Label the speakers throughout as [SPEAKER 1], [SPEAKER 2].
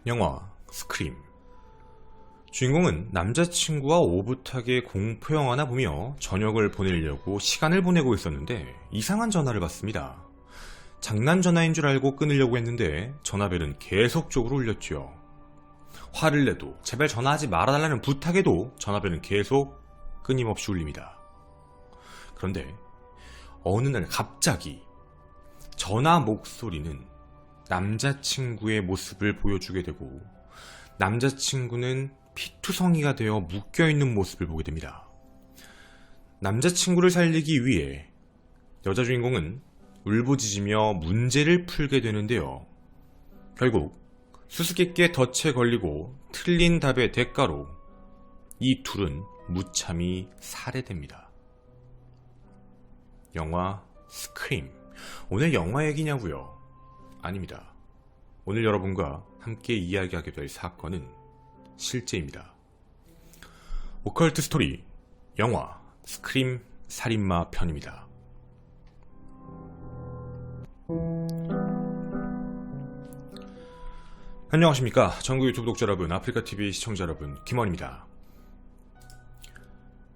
[SPEAKER 1] 영화 스크림. 주인공은 남자친구와 오붓하게 공포영화나 보며 저녁을 보내려고 시간을 보내고 있었는데 이상한 전화를 받습니다. 장난 전화인 줄 알고 끊으려고 했는데 전화벨은 계속적으로 울렸죠. 화를 내도 제발 전화하지 말아달라는 부탁에도 전화벨은 계속 끊임없이 울립니다. 그런데 어느 날 갑자기 전화 목소리는 남자친구의 모습을 보여주게 되고 남자친구는 피투성이가 되어 묶여있는 모습을 보게 됩니다. 남자친구를 살리기 위해 여자 주인공은 울부짖으며 문제를 풀게 되는데요. 결국 수수께끼에 덫에 걸리고 틀린 답의 대가로 이 둘은 무참히 살해됩니다. 영화 스크림. 오늘 영화 얘기냐고요? 아닙니다. 오늘 여러분과 함께 이야기하게 될 사건은 실제입니다. 오컬트 스토리 영화 스크림 살인마 편입니다. 안녕하십니까. 전국 유튜브 독자 여러분, 아프리카TV 시청자 여러분, 김원입니다.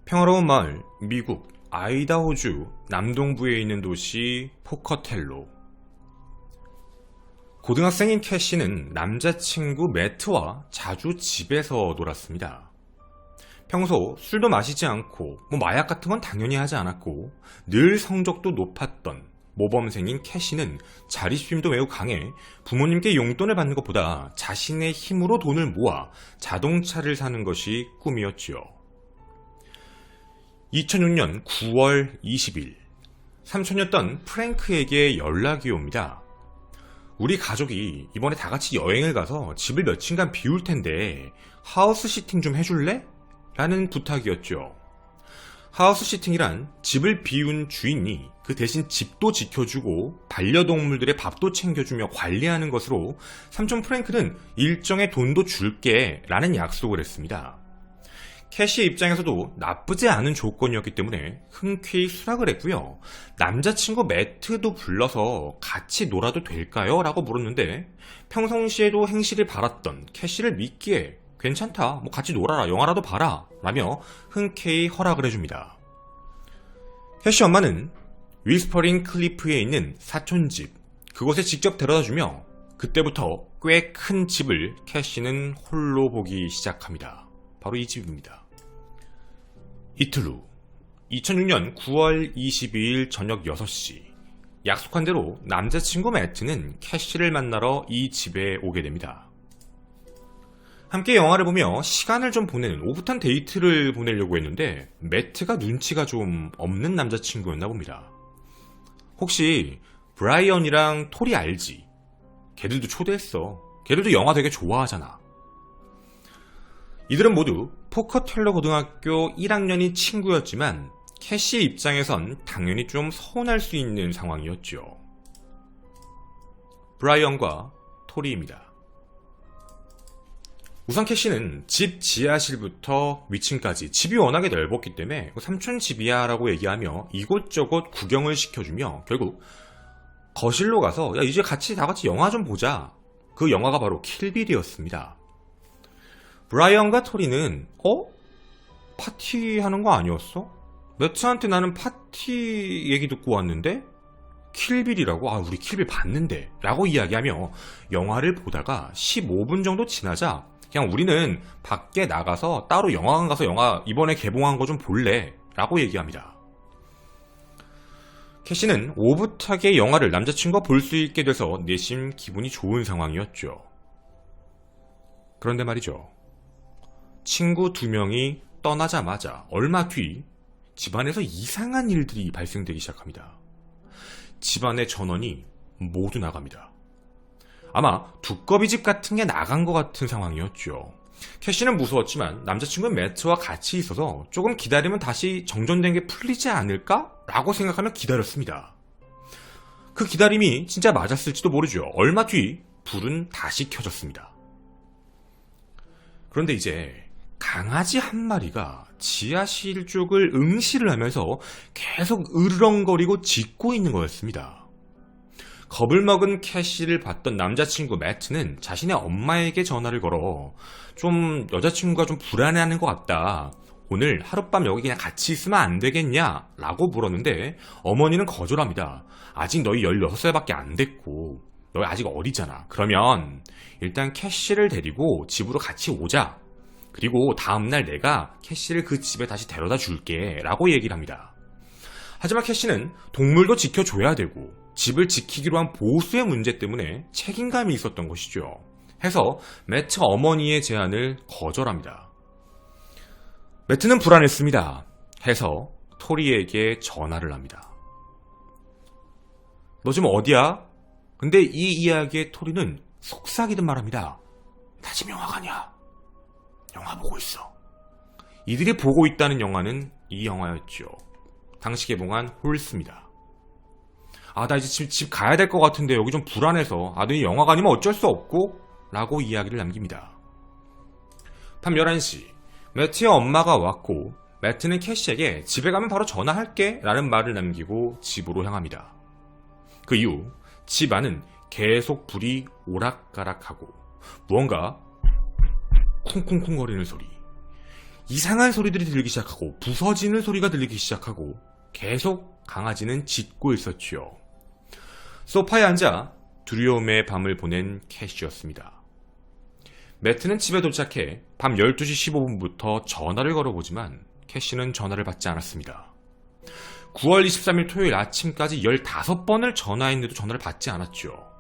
[SPEAKER 1] 평화로운 마을, 미국 아이다호주 남동부에 있는 도시 포커텔로. 고등학생인 캐시는 남자친구 매트와 자주 집에서 놀았습니다. 평소 술도 마시지 않고 마약 같은 건 당연히 하지 않았고 늘 성적도 높았던 모범생인 캐시는 자립심도 매우 강해 부모님께 용돈을 받는 것보다 자신의 힘으로 돈을 모아 자동차를 사는 것이 꿈이었지요. 2006년 9월 20일 삼촌이었던 프랭크에게 연락이 옵니다. 우리 가족이 이번에 다같이 여행을 가서 집을 며칠간 비울 텐데 하우스 시팅 좀 해줄래? 라는 부탁이었죠. 하우스 시팅이란 집을 비운 주인이 그 대신 집도 지켜주고 반려동물들의 밥도 챙겨주며 관리하는 것으로 삼촌 프랭크는 일정의 돈도 줄게 라는 약속을 했습니다. 캐시의 입장에서도 나쁘지 않은 조건이었기 때문에 흔쾌히 수락을 했고요. 남자친구 매트도 불러서 같이 놀아도 될까요? 라고 물었는데 평상시에도 행실을 바랐던 캐시를 믿기에 괜찮다, 같이 놀아라, 영화라도 봐라 라며 흔쾌히 허락을 해줍니다. 캐시 엄마는 위스퍼링 클리프에 있는 사촌집, 그곳에 직접 데려다주며 그때부터 꽤 큰 집을 캐시는 홀로 보기 시작합니다. 바로 이 집입니다. 이틀 후 2006년 9월 22일 저녁 6시 약속한 대로 남자친구 매트는 캐시를 만나러 이 집에 오게 됩니다. 함께 영화를 보며 시간을 좀 보내는 오붓한 데이트를 보내려고 했는데 매트가 눈치가 좀 없는 남자친구였나 봅니다. 혹시 브라이언이랑 토리 알지? 걔들도 초대했어. 걔들도 영화 되게 좋아하잖아. 이들은 모두 포커텔러 고등학교 1학년인 친구였지만 캐시의 입장에선 당연히 좀 서운할 수 있는 상황이었죠. 브라이언과 토리입니다. 우선 캐시는 집 지하실부터 위층까지 집이 워낙에 넓었기 때문에 삼촌 집이야 라고 얘기하며 이곳저곳 구경을 시켜주며 결국 거실로 가서 야 이제 다같이 영화 좀 보자. 그 영화가 바로 킬빌이었습니다. 브라이언과 토리는 파티하는 거 아니었어? 매트한테 나는 파티 얘기 듣고 왔는데 킬빌이라고? 우리 킬빌 봤는데 라고 이야기하며 영화를 보다가 15분 정도 지나자 그냥 우리는 밖에 나가서 따로 영화관 가서 영화 이번에 개봉한 거 좀 볼래 라고 얘기합니다. 캐시는 오붓하게 영화를 남자친구와 볼 수 있게 돼서 내심 기분이 좋은 상황이었죠. 그런데 말이죠. 친구 2명이 떠나자마자 얼마 뒤 집안에서 이상한 일들이 발생되기 시작합니다. 집안의 전원이 모두 나갑니다. 아마 두꺼비집 같은 게 나간 것 같은 상황이었죠. 캐시는 무서웠지만 남자친구는 매트와 같이 있어서 조금 기다리면 다시 정전된 게 풀리지 않을까? 라고 생각하며 기다렸습니다. 그 기다림이 진짜 맞았을지도 모르죠. 얼마 뒤 불은 다시 켜졌습니다. 그런데 이제 강아지 한 마리가 지하실 쪽을 응시를 하면서 계속 으르렁거리고 짖고 있는 거였습니다. 겁을 먹은 캐시를 봤던 남자친구 매트는 자신의 엄마에게 전화를 걸어 좀 여자친구가 좀 불안해하는 것 같다. 오늘 하룻밤 여기 그냥 같이 있으면 안 되겠냐? 라고 물었는데 어머니는 거절합니다. 아직 너희 16살밖에 안 됐고 너희 아직 어리잖아. 그러면 일단 캐시를 데리고 집으로 같이 오자. 그리고 다음날 내가 캐시를 그 집에 다시 데려다 줄게 라고 얘기를 합니다. 하지만 캐시는 동물도 지켜줘야 되고 집을 지키기로 한 보수의 문제 때문에 책임감이 있었던 것이죠. 해서 매트 어머니의 제안을 거절합니다. 매트는 불안했습니다. 해서 토리에게 전화를 합니다. 너 지금 어디야? 근데 이 이야기에 토리는 속삭이듯 말합니다. 나 지금 영화관이야. 영화 보고 있어. 이들이 보고 있다는 영화는 이 영화였죠. 당시 개봉한 홀스입니다. 나 이제 집 가야 될 것 같은데 여기 좀 불안해서 너 이 영화관이면 어쩔 수 없고 라고 이야기를 남깁니다. 밤 11시 매트의 엄마가 왔고 매트는 캐시에게 집에 가면 바로 전화할게 라는 말을 남기고 집으로 향합니다. 그 이후 집 안은 계속 불이 오락가락하고 무언가 쿵쿵쿵거리는 소리, 이상한 소리들이 들리기 시작하고 부서지는 소리가 들리기 시작하고 계속 강아지는 짖고 있었지요. 소파에 앉아 두려움의 밤을 보낸 캐시였습니다. 매트는 집에 도착해 밤 12시 15분부터 전화를 걸어보지만 캐시는 전화를 받지 않았습니다. 9월 23일 토요일 아침까지 15번을 전화했는데도 전화를 받지 않았죠.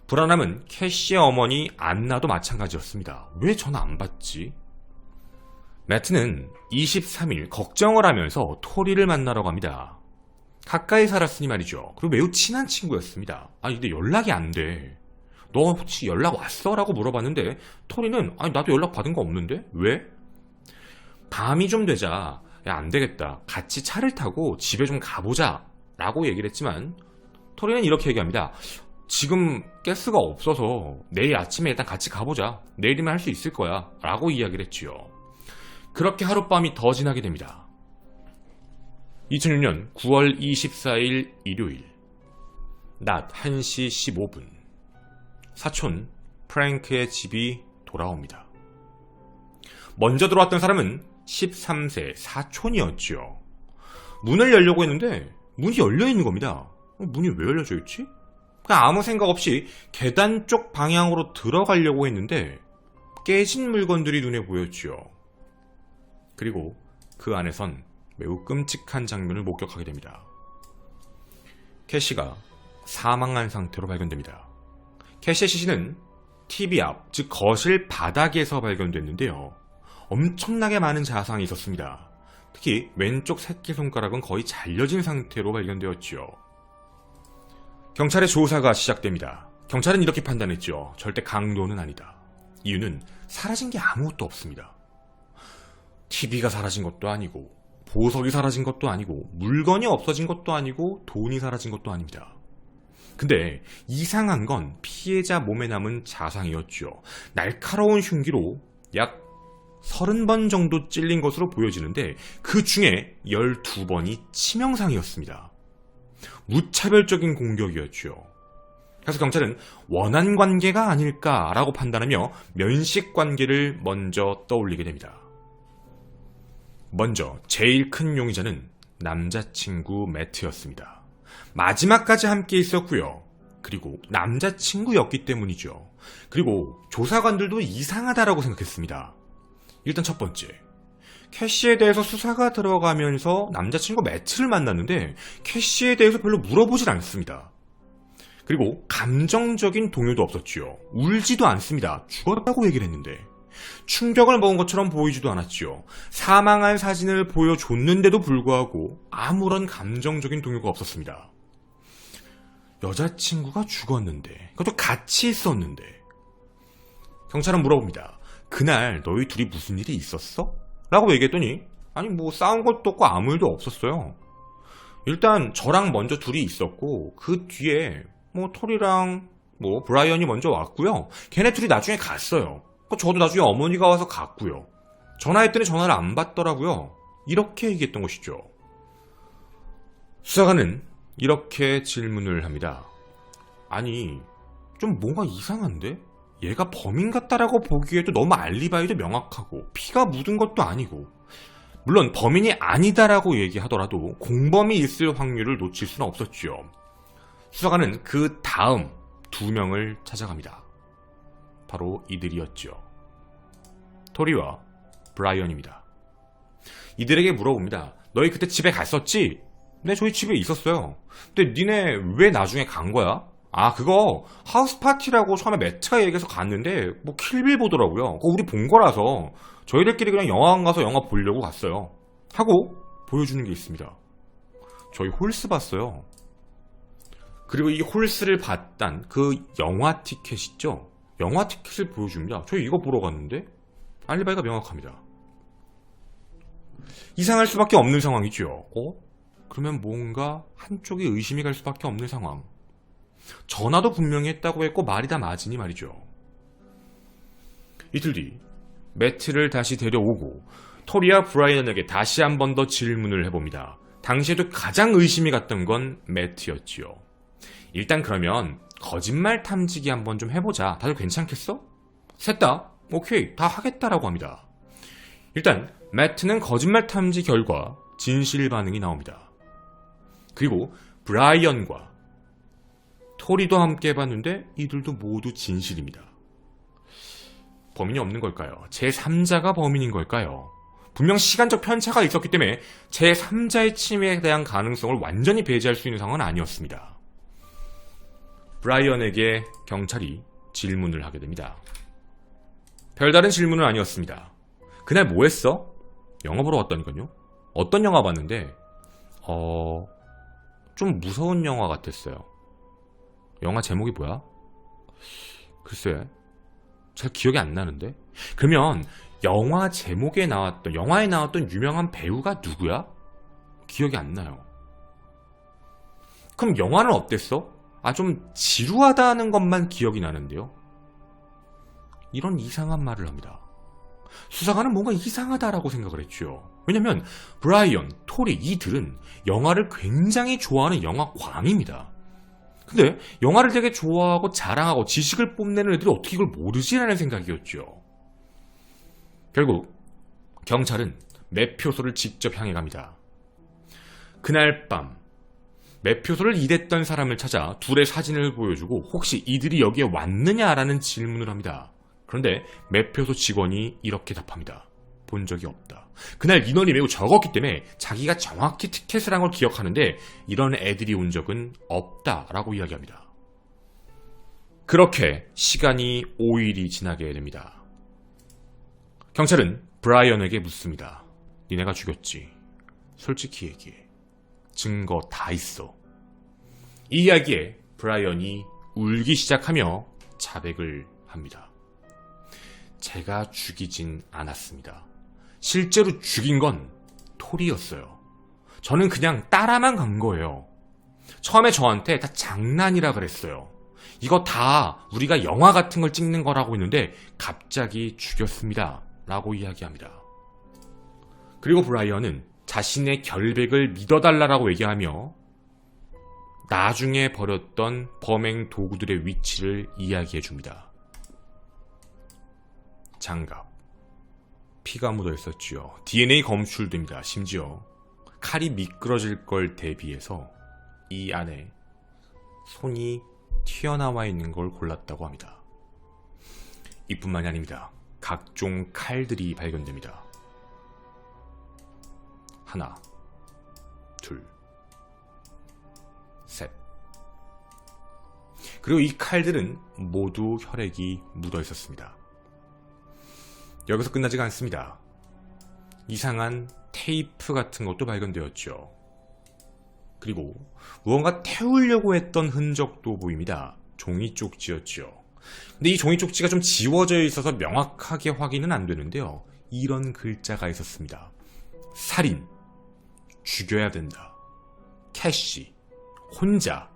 [SPEAKER 1] 불안함은 캐시의 어머니 안나도 마찬가지였습니다. 왜 전화 안 받지? 매트는 23일 걱정을 하면서 토리를 만나러 갑니다. 가까이 살았으니 말이죠. 그리고 매우 친한 친구였습니다. 근데 연락이 안 돼. 너 혹시 연락 왔어? 라고 물어봤는데 토리는 나도 연락 받은 거 없는데? 왜? 밤이 좀 되자 야, 안 되겠다. 같이 차를 타고 집에 좀 가보자 라고 얘기를 했지만 토리는 이렇게 얘기합니다. 지금 가스가 없어서 내일 아침에 일단 같이 가보자. 내일이면 할 수 있을 거야 라고 이야기를 했지요. 그렇게 하룻밤이 더 지나게 됩니다. 2006년 9월 24일 일요일 낮 1시 15분 사촌 프랭크의 집이 돌아옵니다. 먼저 들어왔던 사람은 13세 사촌이었죠. 문을 열려고 했는데 문이 열려있는 겁니다. 문이 왜 열려져 있지? 그냥 아무 생각 없이 계단 쪽 방향으로 들어가려고 했는데 깨진 물건들이 눈에 보였죠. 그리고 그 안에선 매우 끔찍한 장면을 목격하게 됩니다. 캐시가 사망한 상태로 발견됩니다. 캐시의 시신은 TV 앞, 즉 거실 바닥에서 발견됐는데요. 엄청나게 많은 자상이 있었습니다. 특히 왼쪽 새끼손가락은 거의 잘려진 상태로 발견되었죠. 경찰의 조사가 시작됩니다. 경찰은 이렇게 판단했죠. 절대 강도는 아니다. 이유는 사라진 게 아무것도 없습니다. TV가 사라진 것도 아니고 보석이 사라진 것도 아니고 물건이 없어진 것도 아니고 돈이 사라진 것도 아닙니다. 근데 이상한 건 피해자 몸에 남은 자상이었죠. 날카로운 흉기로 약 30번 정도 찔린 것으로 보여지는데 그 중에 12번이 치명상이었습니다. 무차별적인 공격이었죠. 그래서 경찰은 원한 관계가 아닐까라고 판단하며 면식 관계를 먼저 떠올리게 됩니다. 먼저 제일 큰 용의자는 남자친구 매트였습니다. 마지막까지 함께 있었고요. 그리고 남자친구였기 때문이죠. 그리고 조사관들도 이상하다라고 생각했습니다. 일단 첫 번째, 캐시에 대해서 수사가 들어가면서 남자친구 매트를 만났는데 캐시에 대해서 별로 물어보질 않습니다. 그리고 감정적인 동요도 없었지요. 울지도 않습니다. 죽었다고 얘기를 했는데 충격을 먹은 것처럼 보이지도 않았지요. 사망한 사진을 보여줬는데도 불구하고 아무런 감정적인 동요가 없었습니다. 여자친구가 죽었는데 그것도 같이 있었는데 경찰은 물어봅니다. 그날 너희 둘이 무슨 일이 있었어? 라고 얘기했더니 아니 뭐 싸운 것도 없고 아무 일도 없었어요. 일단 저랑 먼저 둘이 있었고 그 뒤에 뭐 토리랑 뭐 브라이언이 먼저 왔고요. 걔네 둘이 나중에 갔어요. 저도 나중에 어머니가 와서 갔고요. 전화했더니 전화를 안 받더라고요. 이렇게 얘기했던 것이죠. 수사관은 이렇게 질문을 합니다. 아니, 좀 뭔가 이상한데? 얘가 범인 같다라고 보기에도 너무 알리바이도 명확하고 피가 묻은 것도 아니고, 물론 범인이 아니다라고 얘기하더라도 공범이 있을 확률을 놓칠 수는 없었죠. 수사관은 그 다음 2명을 찾아갑니다. 바로 이들이었죠. 토리와 브라이언입니다. 이들에게 물어봅니다. 너희 그때 집에 갔었지? 네, 저희 집에 있었어요. 근데 니네 왜 나중에 간 거야? 아, 그거 하우스 파티라고 처음에 매트가 얘기해서 갔는데 뭐 킬빌 보더라고요. 그거 우리 본 거라서 저희들끼리 그냥 영화관 가서 영화 보려고 갔어요. 하고 보여주는 게 있습니다. 저희 홀스 봤어요. 그리고 이 홀스를 봤단 그 영화 티켓 있죠? 영화 티켓을 보여줍니다. 저희 이거 보러 갔는데 알리바이가 명확합니다. 이상할 수밖에 없는 상황이죠. 그러면 뭔가 한쪽이 의심이 갈 수밖에 없는 상황. 전화도 분명히 했다고 했고 말이 다 맞으니 말이죠. 이틀 뒤 매트를 다시 데려오고 토리와 브라이언에게 다시 한 번 더 질문을 해봅니다. 당시에도 가장 의심이 갔던 건 매트였지요. 일단 그러면 거짓말 탐지기 한번 좀 해보자. 다들 괜찮겠어? 셋 다 오케이, 다 하겠다라고 합니다. 일단 매트는 거짓말 탐지 결과 진실 반응이 나옵니다. 그리고 브라이언과 토리도 함께 해봤는데 이들도 모두 진실입니다. 범인이 없는 걸까요? 제3자가 범인인 걸까요? 분명 시간적 편차가 있었기 때문에 제3자의 침해에 대한 가능성을 완전히 배제할 수 있는 상황은 아니었습니다. 브라이언에게 경찰이 질문을 하게 됩니다. 별다른 질문은 아니었습니다. 그날 뭐 했어? 영화 보러 갔다니까요. 어떤 영화 봤는데 좀 무서운 영화 같았어요. 영화 제목이 뭐야? 글쎄, 잘 기억이 안 나는데. 그러면 영화에 나왔던 유명한 배우가 누구야? 기억이 안 나요. 그럼 영화는 어땠어? 좀 지루하다는 것만 기억이 나는데요. 이런 이상한 말을 합니다. 수사관은 뭔가 이상하다라고 생각을 했죠. 왜냐면 브라이언, 토리 이들은 영화를 굉장히 좋아하는 영화광입니다. 근데 영화를 되게 좋아하고 자랑하고 지식을 뽐내는 애들이 어떻게 이걸 모르지라는 생각이었죠. 결국 경찰은 매표소를 직접 향해 갑니다. 그날 밤 매표소를 일했던 사람을 찾아 둘의 사진을 보여주고 혹시 이들이 여기에 왔느냐라는 질문을 합니다. 그런데 매표소 직원이 이렇게 답합니다. 본 적이 없다. 그날 인원이 매우 적었기 때문에 자기가 정확히 티켓을 한 걸 기억하는데 이런 애들이 온 적은 없다라고 이야기합니다. 그렇게 시간이 5일이 지나게 됩니다. 경찰은 브라이언에게 묻습니다. 니네가 죽였지? 솔직히 얘기해. 증거 다 있어. 이 이야기에 브라이언이 울기 시작하며 자백을 합니다. 제가 죽이진 않았습니다. 실제로 죽인 건 토리였어요. 저는 그냥 따라만 간 거예요. 처음에 저한테 다 장난이라 그랬어요. 이거 다 우리가 영화 같은 걸 찍는 거라고 했는데 갑자기 죽였습니다. 라고 이야기합니다. 그리고 브라이언은 자신의 결백을 믿어달라고 얘기하며 나중에 버렸던 범행 도구들의 위치를 이야기해줍니다. 장갑, 피가 묻어 있었지요. DNA 검출됩니다. 심지어 칼이 미끄러질 걸 대비해서 이 안에 손이 튀어나와 있는 걸 골랐다고 합니다. 이뿐만이 아닙니다. 각종 칼들이 발견됩니다. 하나, 둘, 셋. 그리고 이 칼들은 모두 혈액이 묻어 있었습니다. 여기서 끝나지가 않습니다. 이상한 테이프 같은 것도 발견되었죠. 그리고 무언가 태우려고 했던 흔적도 보입니다. 종이 쪽지였죠. 근데 이 종이 쪽지가 좀 지워져 있어서 명확하게 확인은 안 되는데요. 이런 글자가 있었습니다. 살인, 죽여야 된다, 캐시, 혼자,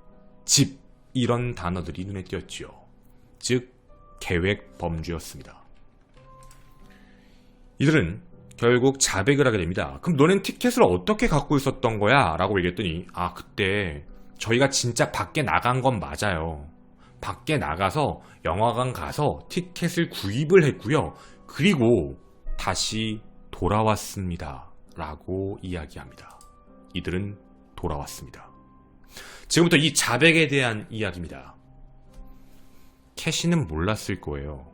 [SPEAKER 1] 집, 이런 단어들이 눈에 띄었지요. 즉 계획 범죄였습니다. 이들은 결국 자백을 하게 됩니다. 그럼 너넨 티켓을 어떻게 갖고 있었던 거야? 라고 얘기했더니 그때 저희가 진짜 밖에 나간 건 맞아요. 밖에 나가서 영화관 가서 티켓을 구입을 했고요. 그리고 다시 돌아왔습니다. 라고 이야기합니다. 이들은 돌아왔습니다. 지금부터 이 자백에 대한 이야기입니다. 캐시는 몰랐을 거예요.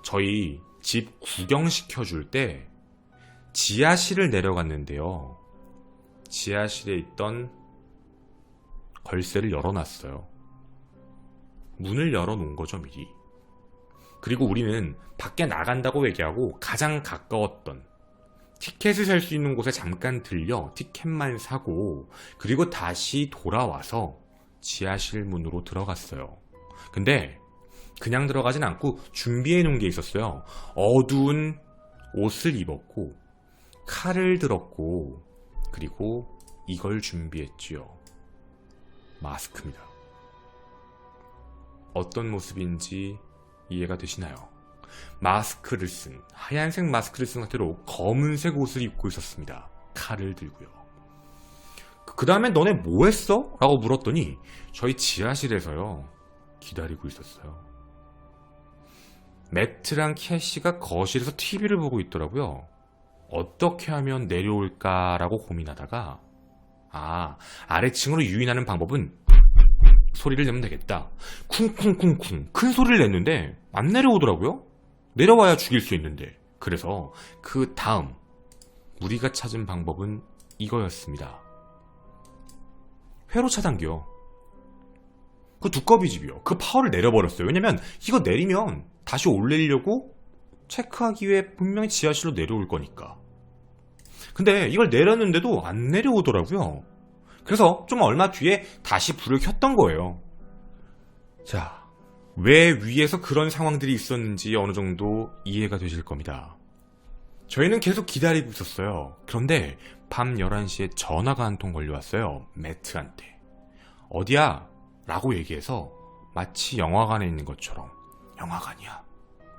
[SPEAKER 1] 저희 집 구경시켜줄 때 지하실을 내려갔는데요. 지하실에 있던 걸쇠를 열어놨어요. 문을 열어놓은 거죠, 미리. 그리고 우리는 밖에 나간다고 얘기하고 가장 가까웠던 티켓을 살 수 있는 곳에 잠깐 들려 티켓만 사고 그리고 다시 돌아와서 지하실 문으로 들어갔어요. 근데 그냥 들어가진 않고 준비해 놓은 게 있었어요. 어두운 옷을 입었고 칼을 들었고 그리고 이걸 준비했지요. 마스크입니다. 어떤 모습인지 이해가 되시나요? 마스크를 쓴, 하얀색 마스크를 쓴 상태로 검은색 옷을 입고 있었습니다. 칼을 들고요. 그 다음에 너네 뭐 했어? 라고 물었더니 저희 지하실에서요 기다리고 있었어요. 매트랑 캐시가 거실에서 TV를 보고 있더라고요. 어떻게 하면 내려올까라고 고민하다가 아래층으로 유인하는 방법은 소리를 내면 되겠다. 쿵쿵쿵쿵 큰 소리를 냈는데 안 내려오더라고요. 내려와야 죽일 수 있는데. 그래서 그 다음 우리가 찾은 방법은 이거였습니다. 회로 차단기요. 그 두꺼비 집이요. 그 파워를 내려버렸어요. 왜냐면 이거 내리면 다시 올리려고 체크하기 위해 분명히 지하실로 내려올 거니까. 근데 이걸 내렸는데도 안 내려오더라고요. 그래서 좀 얼마 뒤에 다시 불을 켰던 거예요. 자, 왜 위에서 그런 상황들이 있었는지 어느 정도 이해가 되실 겁니다. 저희는 계속 기다리고 있었어요. 그런데 밤 11시에 전화가 한 통 걸려왔어요. 매트한테. 어디야? 라고 얘기해서 마치 영화관에 있는 것처럼. 영화관이야.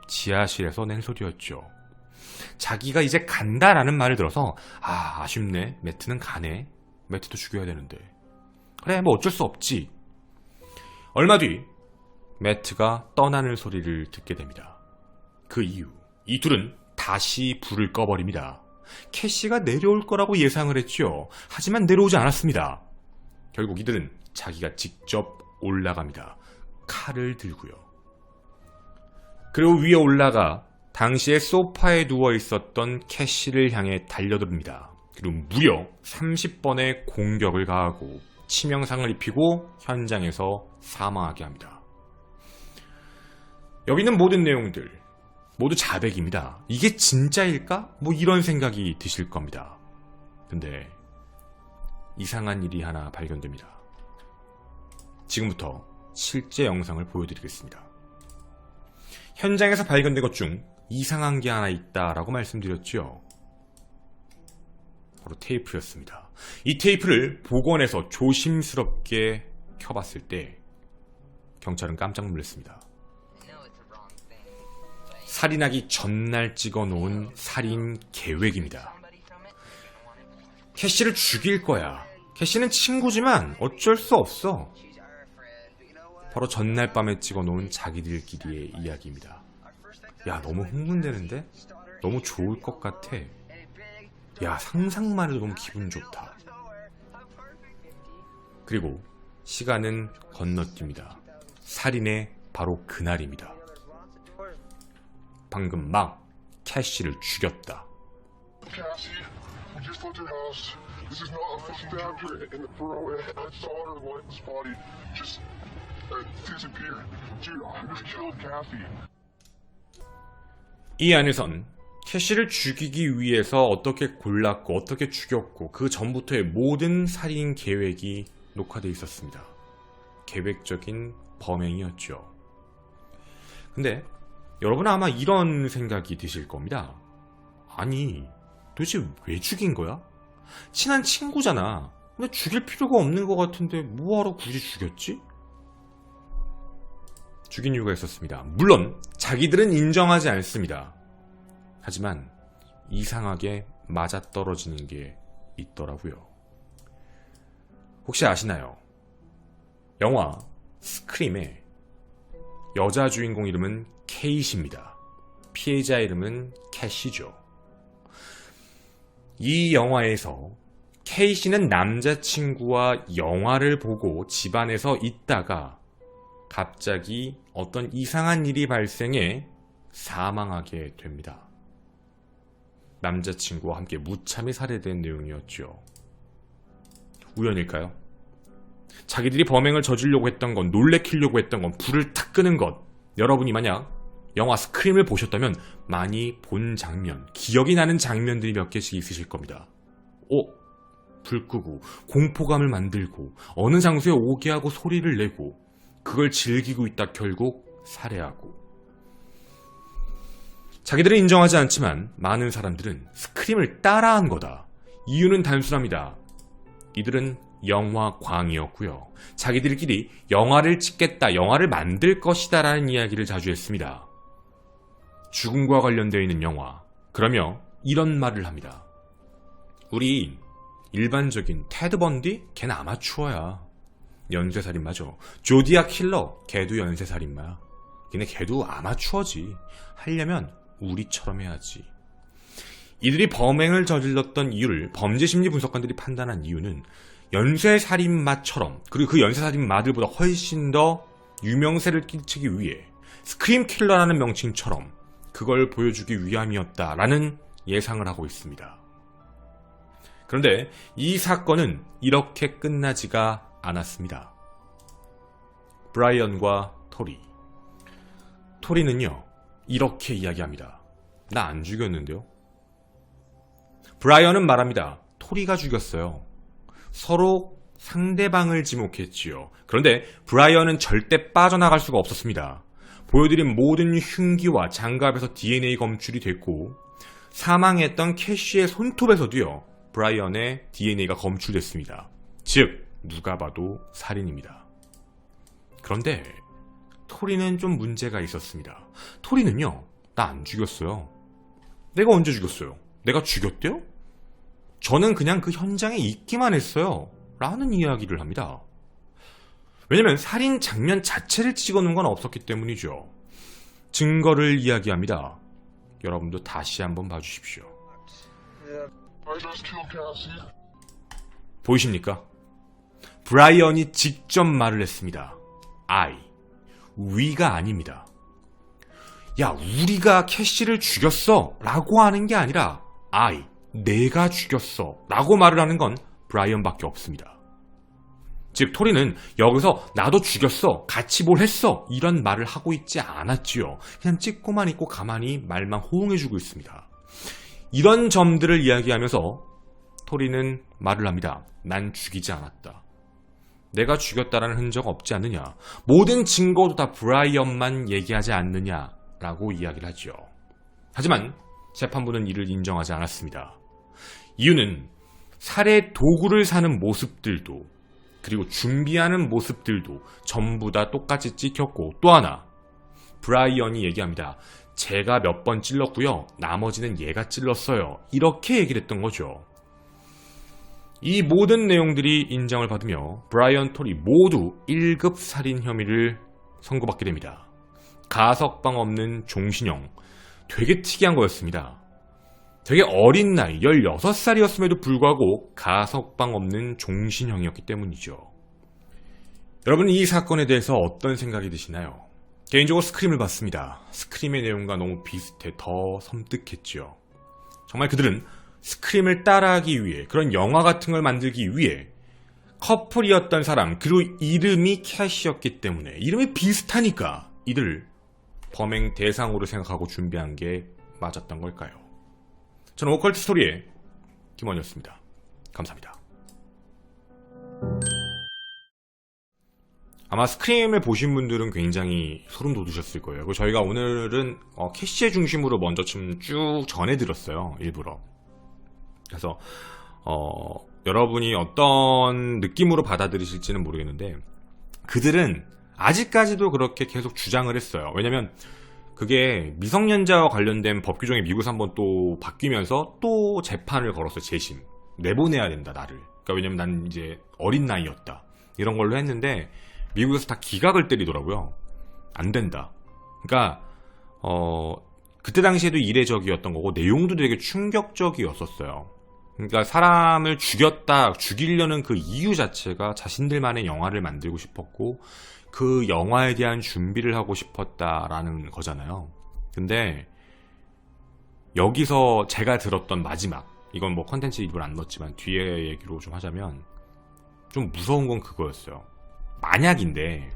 [SPEAKER 1] 지하실에서 낸 소리였죠. 자기가 이제 간다라는 말을 들어서 아쉽네. 매트는 가네. 매트도 죽여야 되는데. 그래, 뭐 어쩔 수 없지. 얼마 뒤 매트가 떠나는 소리를 듣게 됩니다. 그 이후 이 둘은 다시 불을 꺼버립니다. 캐시가 내려올 거라고 예상을 했죠. 하지만 내려오지 않았습니다. 결국 이들은 자기가 직접 올라갑니다. 칼을 들고요. 그리고 위에 올라가 당시에 소파에 누워 있었던 캐시를 향해 달려듭니다. 그리고 무려 30번의 공격을 가하고 치명상을 입히고 현장에서 사망하게 합니다. 여기 있는 모든 내용들 모두 자백입니다. 이게 진짜일까? 뭐 이런 생각이 드실 겁니다. 근데 이상한 일이 하나 발견됩니다. 지금부터 실제 영상을 보여드리겠습니다. 현장에서 발견된 것 중 이상한 게 하나 있다라고 말씀드렸죠. 바로 테이프였습니다. 이 테이프를 복원해서 조심스럽게 켜봤을 때 경찰은 깜짝 놀랐습니다. 살인하기 전날 찍어놓은 살인 계획입니다. 캐시를 죽일 거야. 캐시는 친구지만 어쩔 수 없어. 바로 전날 밤에 찍어놓은 자기들끼리의 이야기입니다. 야, 너무 흥분되는데? 너무 좋을 것 같아. 야, 상상만 해도 너무 기분 좋다. 그리고 시간은 건너뜁니다. 살인의 바로 그날입니다. 방금 막 캐시를 죽였다. 이 안에선 캐시를 죽이기 위해서 어떻게 골랐고 어떻게 죽였고 그 전부터의 모든 살인 계획이 녹화되어 있었습니다. 계획적인 범행이었죠. 근데 여러분은 아마 이런 생각이 드실 겁니다. 아니, 도대체 왜 죽인 거야? 친한 친구잖아. 근데 죽일 필요가 없는 것 같은데 뭐하러 굳이 죽였지? 죽인 이유가 있었습니다. 물론 자기들은 인정하지 않습니다. 하지만 이상하게 맞아떨어지는 게 있더라고요. 혹시 아시나요? 영화 스크림에 여자 주인공 이름은 케이시입니다. 피해자 이름은 캐시죠. 이 영화에서 케이시는 남자친구와 영화를 보고 집안에서 있다가 갑자기 어떤 이상한 일이 발생해 사망하게 됩니다. 남자친구와 함께 무참히 살해된 내용이었죠. 우연일까요? 자기들이 범행을 저지르려고 했던 건, 놀래키려고 했던 건, 불을 탁 끄는 것. 여러분이 만약 영화 스크림을 보셨다면 많이 본 장면, 기억이 나는 장면들이 몇 개씩 있으실 겁니다. 불 끄고 공포감을 만들고 어느 장소에 오게 하고 소리를 내고 그걸 즐기고 있다 결국 살해하고. 자기들은 인정하지 않지만 많은 사람들은 스크림을 따라한 거다. 이유는 단순합니다. 이들은 영화광이었고요. 자기들끼리 영화를 찍겠다, 영화를 만들 것이다 라는 이야기를 자주 했습니다. 죽음과 관련되어 있는 영화. 그러며 이런 말을 합니다. 우리 일반적인 테드 번디? 걔는 아마추어야. 연쇄살인마죠. 조디악 킬러? 걔도 연쇄살인마야. 걔도 아마추어지. 하려면 우리처럼 해야지. 이들이 범행을 저질렀던 이유를 범죄심리 분석관들이 판단한 이유는 연쇄살인마처럼, 그리고 그 연쇄살인마들보다 훨씬 더 유명세를 끼치기 위해 스크림 킬러라는 명칭처럼 그걸 보여주기 위함이었다라는 예상을 하고 있습니다. 그런데 이 사건은 이렇게 끝나지가 않았습니다. 브라이언과 토리. 토리는요, 이렇게 이야기합니다. 나 안 죽였는데요? 브라이언은 말합니다. 토리가 죽였어요. 서로 상대방을 지목했지요. 그런데 브라이언은 절대 빠져나갈 수가 없었습니다. 보여드린 모든 흉기와 장갑에서 DNA 검출이 됐고 사망했던 캐시의 손톱에서도요, 브라이언의 DNA가 검출됐습니다. 즉, 누가 봐도 살인입니다. 그런데 토리는 좀 문제가 있었습니다. 토리는요, 나 안 죽였어요. 내가 언제 죽였어요? 내가 죽였대요? 저는 그냥 그 현장에 있기만 했어요. 라는 이야기를 합니다. 왜냐면 살인 장면 자체를 찍어놓은 건 없었기 때문이죠. 증거를 이야기합니다. 여러분도 다시 한번 봐주십시오. 보이십니까? 브라이언이 직접 말을 했습니다. we가 아닙니다. 야, 우리가 캐시를 죽였어 라고 하는 게 아니라 내가 죽였어 라고 말을 하는 건 브라이언밖에 없습니다. 즉, 토리는 여기서 나도 죽였어, 같이 뭘 했어 이런 말을 하고 있지 않았지요. 그냥 찍고만 있고 가만히 말만 호응해주고 있습니다. 이런 점들을 이야기하면서 토리는 말을 합니다. 난 죽이지 않았다. 내가 죽였다라는 흔적 없지 않느냐. 모든 증거도 다 브라이언만 얘기하지 않느냐라고 이야기를 하죠. 하지만 재판부는 이를 인정하지 않았습니다. 이유는 살해 도구를 사는 모습들도, 그리고 준비하는 모습들도 전부 다 똑같이 찍혔고, 또 하나 브라이언이 얘기합니다. 제가 몇 번 찔렀고요, 나머지는 얘가 찔렀어요. 이렇게 얘기를 했던 거죠. 이 모든 내용들이 인정을 받으며 브라이언 토리 모두 1급 살인 혐의를 선고받게 됩니다. 가석방 없는 종신형. 되게 특이한 거였습니다. 되게 어린 나이 16살이었음에도 불구하고 가석방 없는 종신형이었기 때문이죠. 여러분, 이 사건에 대해서 어떤 생각이 드시나요? 개인적으로 스크림을 봤습니다. 스크림의 내용과 너무 비슷해 더 섬뜩했죠. 정말 그들은 스크림을 따라하기 위해, 그런 영화 같은 걸 만들기 위해 커플이었던 사람, 그리고 이름이 캐시였기 때문에, 이름이 비슷하니까 이들 범행 대상으로 생각하고 준비한 게 맞았던 걸까요? 저는 오컬트 스토리의 김원이었습니다. 감사합니다. 아마 스크림을 보신 분들은 굉장히 소름 돋으셨을 거예요. 그리고 저희가 오늘은 캐시의 중심으로 먼저 좀 쭉 전해드렸어요. 일부러. 그래서 여러분이 어떤 느낌으로 받아들이실지는 모르겠는데, 그들은 아직까지도 그렇게 계속 주장을 했어요. 왜냐면 그게 미성년자와 관련된 법 규정이 미국에서 한번 또 바뀌면서 또 재판을 걸었어요. 재심. 내보내야 된다, 나를. 그러니까 왜냐면 난 이제 어린 나이였다, 이런 걸로 했는데 미국에서 다 기각을 때리더라고요. 안 된다. 그러니까 그때 당시에도 이례적이었던 거고 내용도 되게 충격적이었었어요. 그러니까 사람을 죽이려는 그 이유 자체가 자신들만의 영화를 만들고 싶었고 그 영화에 대한 준비를 하고 싶었다라는 거잖아요. 근데 여기서 제가 들었던 마지막, 이건 뭐 컨텐츠 일부러 안 넣었지만 뒤에 얘기로 좀 하자면 좀 무서운 건 그거였어요. 만약인데,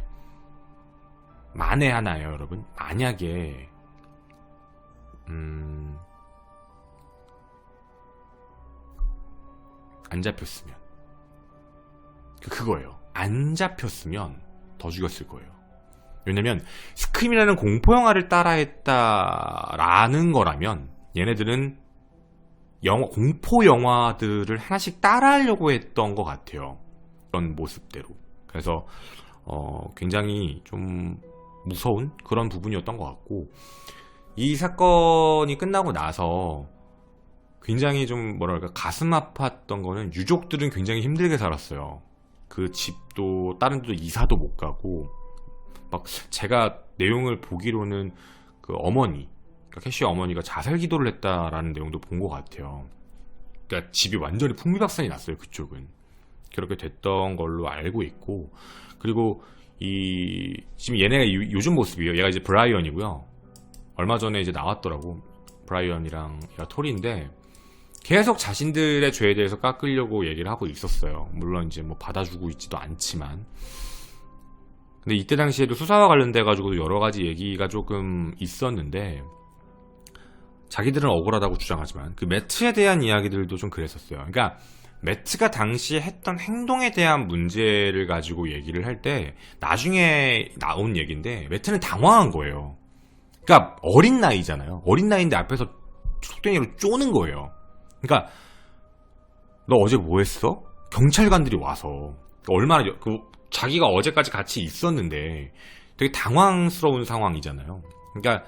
[SPEAKER 1] 만에 하나예요 여러분. 만약에 안 잡혔으면, 그거예요. 안 잡혔으면 더 죽였을 거예요. 왜냐면 스크림이라는 공포영화를 따라했다라는 거라면 얘네들은 공포영화들을 하나씩 따라하려고 했던 것 같아요. 그런 모습대로. 그래서 굉장히 좀 무서운 그런 부분이었던 것 같고, 이 사건이 끝나고 나서 굉장히 좀 뭐랄까 가슴 아팠던 거는 유족들은 굉장히 힘들게 살았어요. 그 집도 다른 데도 이사도 못 가고, 막 제가 내용을 보기로는 그 어머니, 그러니까 캐시 어머니가 자살 기도를 했다라는 내용도 본 것 같아요. 그러니까 집이 완전히 풍비박산이 났어요. 그쪽은 그렇게 됐던 걸로 알고 있고, 그리고 지금 얘네가 요즘 모습이에요. 얘가 이제 브라이언이고요. 얼마 전에 이제 나왔더라고. 브라이언이랑 얘가 톨인데 계속 자신들의 죄에 대해서 깎으려고 얘기를 하고 있었어요. 물론 이제 뭐 받아주고 있지도 않지만. 근데 이때 당시에도 수사와 관련돼 가지고 여러 가지 얘기가 조금 있었는데, 자기들은 억울하다고 주장하지만 그 매트에 대한 이야기들도 좀 그랬었어요. 그러니까 매트가 당시에 했던 행동에 대한 문제를 가지고 얘기를 할 때 나중에 나온 얘기인데, 매트는 당황한 거예요. 그러니까 어린 나이잖아요. 어린 나이인데 앞에서 속den이로 쪼는 거예요. 그러니까 너 어제 뭐 했어? 경찰관들이 와서 얼마나 자기가 어제까지 같이 있었는데 되게 당황스러운 상황이잖아요. 그러니까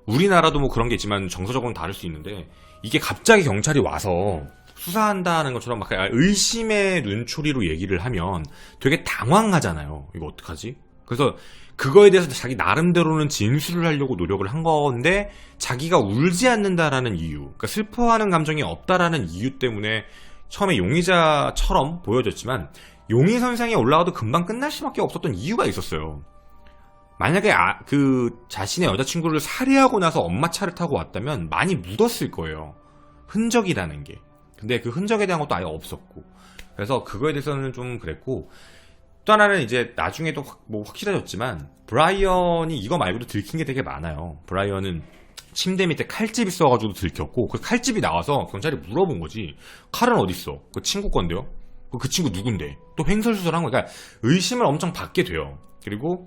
[SPEAKER 1] 우리나라도 뭐 그런 게 있지만 정서적으로는 다를 수 있는데, 이게 갑자기 경찰이 와서 수사한다는 것처럼 막 의심의 눈초리로 얘기를 하면 되게 당황하잖아요. 이거 어떡하지? 그래서 그거에 대해서 자기 나름대로는 진술을 하려고 노력을 한 건데, 자기가 울지 않는다라는 이유, 그러니까 슬퍼하는 감정이 없다라는 이유 때문에 처음에 용의자처럼 보여졌지만 용의 선상에 올라가도 금방 끝날 수밖에 없었던 이유가 있었어요. 만약에 자신의 여자친구를 살해하고 나서 엄마 차를 타고 왔다면 많이 묻었을 거예요. 흔적이라는 게. 근데 그 흔적에 대한 것도 아예 없었고, 그래서 그거에 대해서는 좀 그랬고, 또 하나는 이제 나중에도 확실해졌지만 브라이언이 이거 말고도 들킨 게 되게 많아요. 브라이언은 침대 밑에 칼집 있어가지고 들켰고, 그 칼집이 나와서 경찰이 물어본 거지. 칼은 어딨어? 그 친구 건데요? 그 친구 누군데? 또 횡설수설한 거. 그러니까 의심을 엄청 받게 돼요. 그리고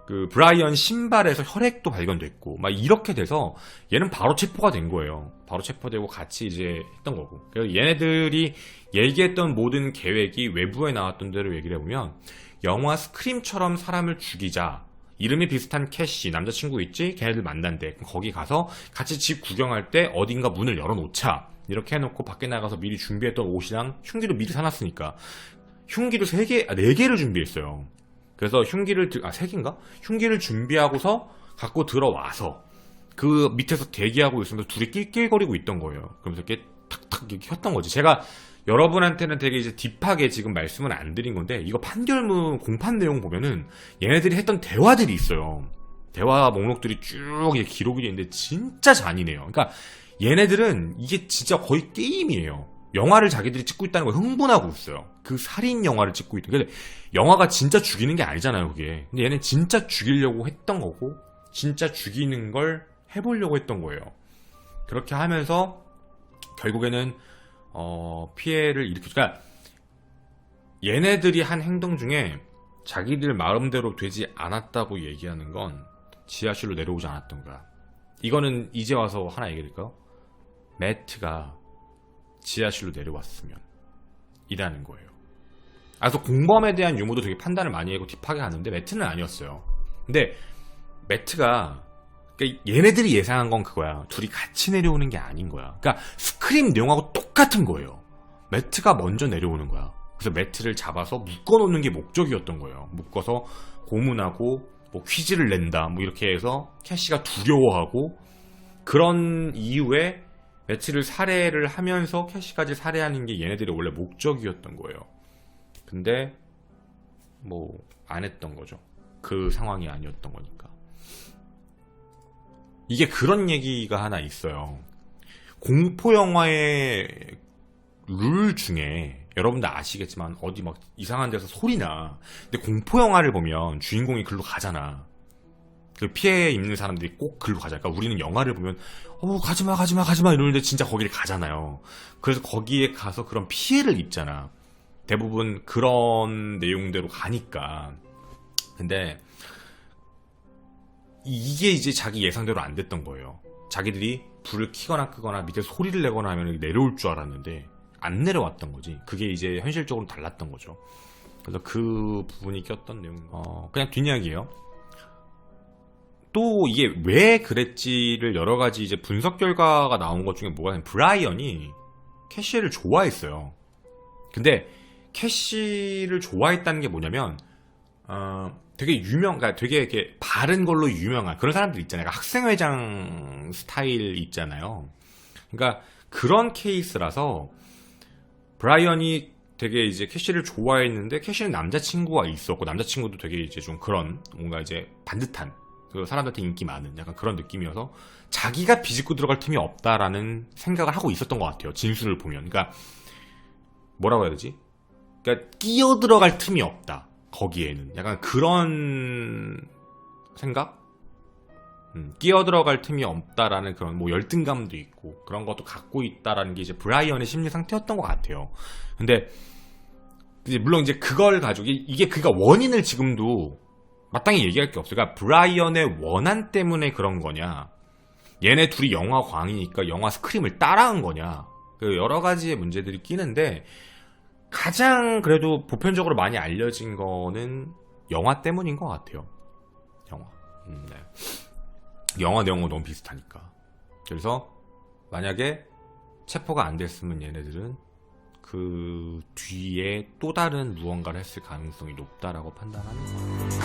[SPEAKER 1] 그 브라이언 신발에서 혈액도 발견됐고, 막 이렇게 돼서 얘는 바로 체포가 된 거예요. 바로 체포되고 같이 이제 했던 거고. 그래서 얘네들이 얘기했던 모든 계획이 외부에 나왔던 대로 얘기를 해보면, 영화 스크림처럼 사람을 죽이자. 이름이 비슷한 캐시, 남자친구 있지? 걔네들 만난대. 그럼 거기 가서 같이 집 구경할 때 어딘가 문을 열어놓자. 이렇게 해놓고 밖에 나가서 미리 준비했던 옷이랑 흉기도 미리 사놨으니까 흉기도 4개를 준비했어요. 그래서 흉기를 3개인가? 흉기를 준비하고서 갖고 들어와서 그 밑에서 대기하고 있으면서 둘이 낄낄거리고 있던 거예요. 그러면서 이렇게 탁탁 이렇게 켰던 거지. 제가 여러분한테는 되게 이제 딥하게 지금 말씀은 안 드린 건데, 이거 판결문 공판 내용 보면은 얘네들이 했던 대화들이 있어요. 대화 목록들이 쭉 이렇게 기록이 돼 있는데 진짜 잔인해요. 그러니까 얘네들은 이게 진짜 거의 게임이에요. 영화를 자기들이 찍고 있다는 걸 흥분하고 있어요. 그 살인 영화를 찍고 있다. 근데 영화가 진짜 죽이는 게 아니잖아요, 그게. 근데 얘는 진짜 죽이려고 했던 거고, 진짜 죽이는 걸 해보려고 했던 거예요. 그렇게 하면서 결국에는 피해를 일으키니까, 얘네들이 한 행동 중에 자기들 마음대로 되지 않았다고 얘기하는 건 지하실로 내려오지 않았던 거야. 이거는 이제 와서 하나 얘기할까요? 매트가 지하실로 내려왔으면 이라는 거예요. 그래서 공범에 대한 유무도 되게 판단을 많이 하고 딥하게 하는데 매트는 아니었어요. 근데 매트가, 그러니까 얘네들이 예상한 건 그거야. 둘이 같이 내려오는 게 아닌 거야. 그러니까 스크림 내용하고 똑같은 거예요. 매트가 먼저 내려오는 거야. 그래서 매트를 잡아서 묶어놓는 게 목적이었던 거예요. 묶어서 고문하고 뭐 퀴즈를 낸다 뭐 이렇게 해서 캐시가 두려워하고 그런 이유에 매치를 살해를 하면서 캐시까지 살해하는 게 얘네들의 원래 목적이었던 거예요. 근데 뭐 안 했던 거죠. 그 상황이 아니었던 거니까. 이게 그런 얘기가 하나 있어요. 공포 영화의 룰 중에 여러분들 아시겠지만 어디 막 이상한 데서 소리나. 근데 공포 영화를 보면 주인공이 글로 가잖아. 그 피해 입는 사람들이 꼭 글로 가잖아. 그러니까 우리는 영화를 보면 가지마 이러는데 진짜 거기를 가잖아요. 그래서 거기에 가서 그런 피해를 입잖아. 대부분 그런 내용대로 가니까. 근데 이게 이제 자기 예상대로 안 됐던 거예요. 자기들이 불을 켜거나 끄거나 밑에 소리를 내거나 하면 내려올 줄 알았는데 안 내려왔던 거지. 그게 이제 현실적으로 달랐던 거죠. 그래서 그 부분이 꼈던 내용. 그냥 뒷이야기예요. 또 이게 왜 그랬지를 여러 가지 이제 분석 결과가 나온 것 중에 뭐가 있냐면 브라이언이 캐시를 좋아했어요. 근데 캐시를 좋아했다는 게 뭐냐면 되게 그러니까 되게 이렇게 바른 걸로 유명한 그런 사람들 있잖아요. 그러니까 학생회장 스타일 있잖아요. 그러니까 그런 케이스라서 브라이언이 되게 이제 캐시를 좋아했는데 캐시는 남자친구가 있었고 남자친구도 되게 이제 좀 그런 뭔가 이제 반듯한 그 사람들한테 인기 많은 약간 그런 느낌이어서 자기가 비집고 들어갈 틈이 없다라는 생각을 하고 있었던 것 같아요. 진술을 보면. 그러니까 뭐라고 해야 되지? 그러니까 끼어 들어갈 틈이 없다. 거기에는 약간 그런 생각? 끼어 들어갈 틈이 없다라는 그런 뭐 열등감도 있고 그런 것도 갖고 있다라는 게 이제 브라이언의 심리 상태였던 것 같아요. 근데 이제 물론 이제 그걸 가지고 이게 그가 원인을 지금도 마땅히 얘기할 게 없어요. 그러니까 브라이언의 원한 때문에 그런 거냐, 얘네 둘이 영화 광이니까 영화 스크림을 따라한 거냐, 그 여러 가지의 문제들이 끼는데 가장 그래도 보편적으로 많이 알려진 거는 영화 때문인 것 같아요. 영화. 네. 영화 내용과 너무 비슷하니까. 그래서 만약에 체포가 안 됐으면 얘네들은 그 뒤에 또 다른 무언가를 했을 가능성이 높다라고 판단하는 거예요.